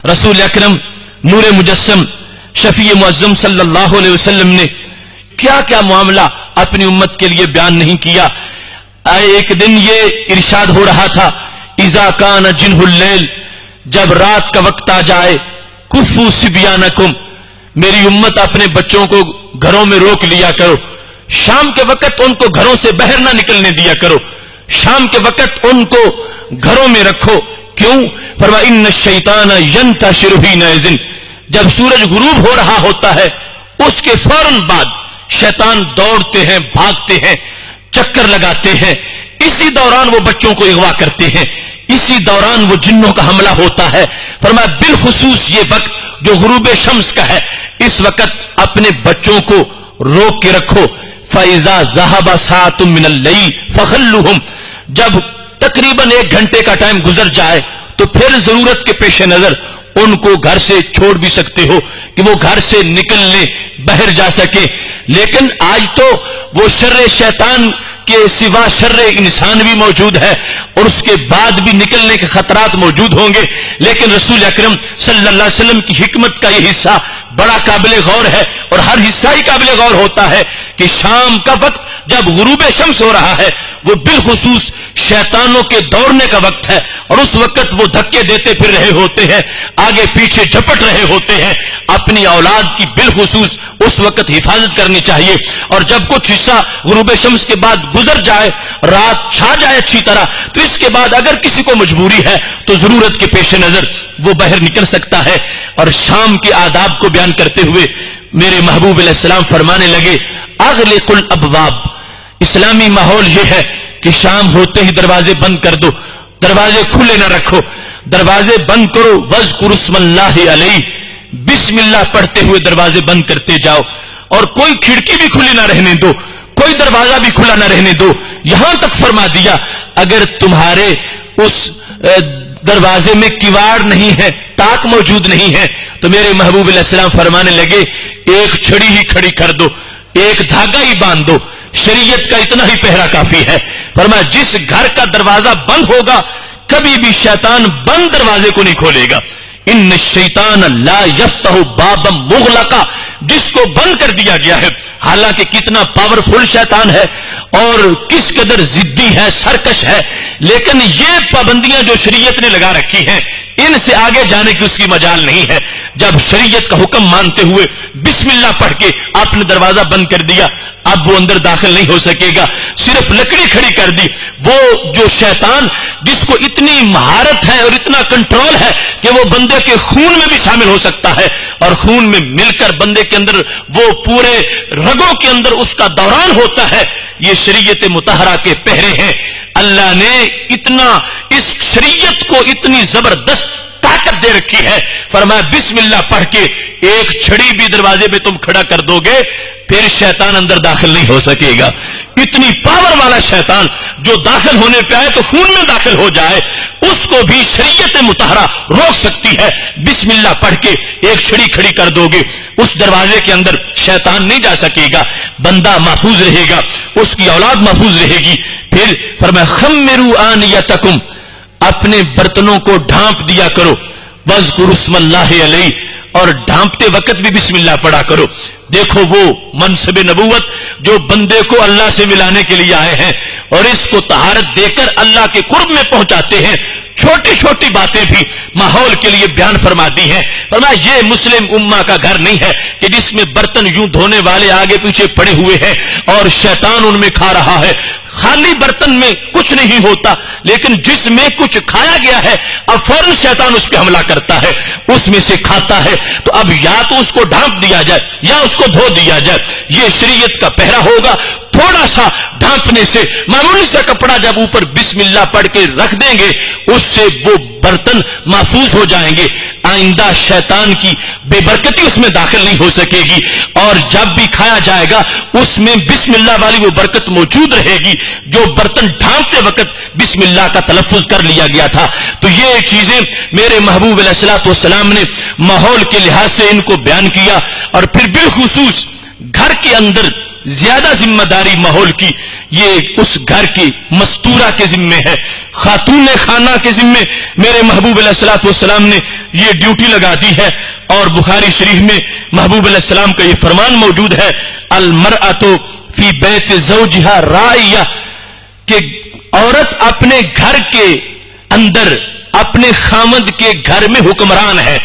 رسول اکرم نور مجسم شفیع معظم صلی اللہ علیہ وسلم نے کیا کیا معاملہ اپنی امت کے لیے بیان نہیں کیا. ایک دن یہ ارشاد ہو رہا تھا اذا کان جنح اللیل، جب رات کا وقت آ جائے، کفوا صبیانکم، میری امت اپنے بچوں کو گھروں میں روک لیا کرو، شام کے وقت ان کو گھروں سے باہر نہ نکلنے دیا کرو، شام کے وقت ان کو گھروں میں رکھو. کیوں؟ فرمایا ان الشیطان ینتشر حینئذ، جب سورج غروب ہو رہا ہوتا ہے اس کے فوراً بعد شیطان دوڑتے ہیں، بھاگتے ہیں، چکر لگاتے ہیں، اسی دوران وہ بچوں کو اغوا کرتے ہیں، اسی دوران وہ جنوں کا حملہ ہوتا ہے. فرمایا بالخصوص یہ وقت جو غروب شمس کا ہے، اس وقت اپنے بچوں کو روک کے رکھو. فَإِذَا ذَهَبَ سَاعَةٌ مِّنَ اللَّيْلِ فَخَلُّهُمْ، جب تقریباً 1 گھنٹے کا ٹائم گزر جائے تو پھر ضرورت کے پیش نظر ان کو گھر سے چھوڑ بھی سکتے ہو کہ وہ گھر سے نکلنے باہر جا سکے. لیکن آج تو وہ شر شیطان کے سوا شر انسان بھی موجود ہے اور اس کے بعد بھی نکلنے کے خطرات موجود ہوں گے. لیکن رسول اکرم صلی اللہ علیہ وسلم کی حکمت کا یہ حصہ بڑا قابل غور ہے اور ہر حصہ ہی قابل غور ہوتا ہے کہ شام کا وقت جب غروب شمس ہو رہا ہے وہ بالخصوص شیطانوں کے دوڑنے کا وقت ہے اور اس وقت وہ دھکے دیتے پھر رہے ہوتے ہیں، آگے پیچھے جھپٹ رہے ہوتے ہیں. اپنی اولاد کی بالخصوص اس وقت حفاظت کرنی چاہیے. اور جب کچھ حصہ غروب شمس کے بعد گزر جائے، رات چھا جائے اچھی طرح، تو اس کے بعد اگر کسی کو مجبوری ہے تو ضرورت کے پیش نظر وہ باہر نکل سکتا ہے. اور شام کے آداب کو بیان کرتے ہوئے میرے محبوب علیہ السلام فرمانے لگے اغلق الابواب، اسلامی ماحول یہ ہے کہ شام ہوتے ہی دروازے بند کر دو، دروازے کھلے نہ رکھو، دروازے بند کرو. واذکروا اسم اللہ علیہ، بسم اللہ پڑھتے ہوئے دروازے بند کرتے جاؤ. اور کوئی کھڑکی بھی کھلی نہ رہنے دو، کوئی دروازہ بھی کھلا نہ رہنے دو. یہاں تک فرما دیا اگر تمہارے اس دروازے میں کیواڑ نہیں ہے، تاک موجود نہیں ہے، تو میرے محبوب علیہ السلام فرمانے لگے ایک چھڑی ہی کھڑی کر دو، ایک دھاگا ہی باندھ دو، شریعت کا اتنا ہی پہرا کافی ہے. فرمایا جس گھر کا دروازہ بند ہوگا کبھی بھی شیطان بند دروازے کو نہیں کھولے گا. ان الشیطان لا یفتح بابا مغلقا، جس کو بند کر دیا گیا ہے، حالانکہ کتنا پاورفل شیطان ہے اور کس قدر ضدی ہے، سرکش ہے، لیکن یہ پابندیاں جو شریعت نے لگا رکھی ہیں ان سے آگے جانے کی اس کی مجال نہیں ہے. جب شریعت کا حکم مانتے ہوئے بسم اللہ پڑھ کے آپ نے دروازہ بند کر دیا، اب وہ اندر داخل نہیں ہو سکے گا، صرف لکڑی کھڑی کر دی. وہ جو شیطان جس کو اتنی مہارت ہے اور اتنا کنٹرول ہے کہ وہ بندے کے خون میں بھی شامل ہو سکتا ہے اور خون میں مل کر بندے کے اندر وہ پورے رگوں کے اندر اس کا دوران ہوتا ہے، یہ شریعت مطہرہ کے پہرے ہیں. اللہ نے اتنا اس شریعت کو اتنی زبردست طاقت دے رکھی ہے. فرمایا بسم اللہ پڑھ کے ایک چھڑی بھی دروازے میں تم کھڑا کر دو گے پھر شیطان اندر داخل نہیں ہو سکے گا. اتنی پاور والا شیطان جو داخل ہونے پہ آئے تو خون میں داخل ہو جائے، اس کو بھی شریعت مطہرہ روک سکتی ہے. بسم اللہ پڑھ کے ایک چھڑی کھڑی کر دو گے اس دروازے کے اندر شیطان نہیں جا سکے گا، بندہ محفوظ رہے گا، اس کی اولاد محفوظ رہے گی. پھر فرمایا خمروا آنیتکم، اپنے برتنوں کو ڈھانپ دیا کرو. واذکروا اسم اللہ علیہ، اور ڈھانپتے وقت بھی بسم اللہ پڑھا کرو. دیکھو وہ منصب نبوت جو بندے کو اللہ سے ملانے کے لیے آئے ہیں اور اس کو طہارت دے کر اللہ کے قرب میں پہنچاتے ہیں. چھوٹی چھوٹی باتیں بھی ماحول کے لیے بیان فرما دی ہیں. فرمایا یہ مسلم امہ کا گھر نہیں ہے کہ جس میں برتن یوں دھونے والے آگے پیچھے پڑے ہوئے ہیں اور شیطان ان میں کھا رہا ہے. خالی برتن میں کچھ نہیں ہوتا، لیکن جس میں کچھ کھایا گیا ہے اب فوراً شیطان اس پہ حملہ کرتا ہے، اس میں سے کھاتا ہے. تو اب یا تو اس کو ڈھانپ دیا جائے یا اس کو دھو دیا جائے. یہ شریعت کا پہرا ہوگا. تھوڑا سا ڈھانپنے سے، معمولی سا کپڑا جب اوپر بسم اللہ پڑھ کے رکھ دیں گے اس سے وہ برتن محفوظ ہو جائیں گے. آئندہ شیطان کی بے برکتی اس میں داخل نہیں ہو سکے گی اور جب بھی کھایا جائے گا اس میں بسم اللہ والی وہ برکت موجود رہے گی جو برتن ڈھانپتے وقت بسم اللہ کا تلفظ کر لیا گیا تھا. تو یہ چیزیں میرے محبوب علیہ الصلوۃ والسلام نے ماحول کے لحاظ سے ان کو بیان کیا. اور پھر بالخصوص گھر کے اندر زیادہ ذمہ داری ماحول کی یہ اس گھر کی مستورہ کے ذمے ہے، خاتون خانہ کے ذمے میرے محبوب علیہ الصلوۃ والسلام نے یہ ڈیوٹی لگا دی ہے۔ اور بخاری شریف میں محبوب علیہ السلام کا یہ فرمان موجود ہے، المرأۃ فی بیت زوجہا راعیہ، کہ عورت اپنے گھر کے اندر اپنے خامد کے گھر میں حکمران ہے،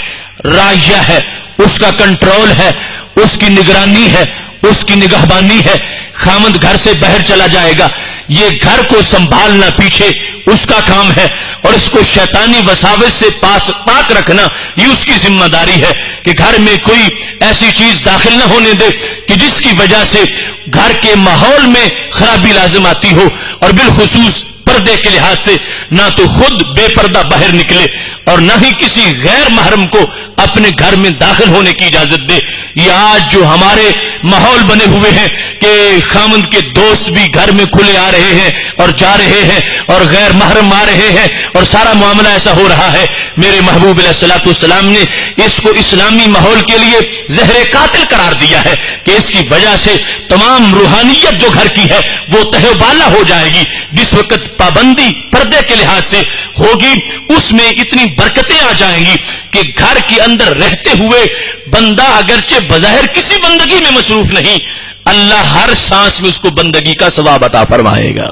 راعیہ ہے، اس کا کنٹرول ہے، اس کی نگرانی ہے، اس کی نگہبانی ہے۔ خامد گھر سے باہر چلا جائے گا، یہ گھر کو سنبھالنا پیچھے اس کا کام ہے، اور اس کو شیطانی وساوس سے پاک رکھنا یہ اس کی ذمہ داری ہے کہ گھر میں کوئی ایسی چیز داخل نہ ہونے دے کہ جس کی وجہ سے گھر کے ماحول میں خرابی لازم آتی ہو، اور بالخصوص پردے کے لحاظ سے نہ تو خود بے پردہ باہر نکلے اور نہ ہی کسی غیر محرم کو اپنے گھر میں داخل ہونے کی اجازت دے۔ یہ آج جو ہمارے ماحول بنے ہوئے ہیں کہ خامند کے دوست بھی گھر میں کھلے آ رہے ہیں اور جا رہے ہیں اور غیر محرم آ رہے ہیں اور سارا معاملہ ایسا ہو رہا ہے، میرے محبوب علیہ الصلوۃ والسلام نے اس کو اسلامی ماحول کے لیے زہر قاتل قرار دیا ہے کہ اس کی وجہ سے تمام روحانیت جو گھر کی ہے وہ تہہ بالا ہو جائے گی۔ جس وقت پابندی پردے کے لحاظ سے ہوگی اس میں اتنی برکتیں آ جائیں گی کہ گھر کے اندر رہتے ہوئے بندہ اگرچہ بظاہر کسی بندگی میں مصروف نہیں، اللہ ہر سانس میں اس کو بندگی کا ثواب عطا فرمائے گا۔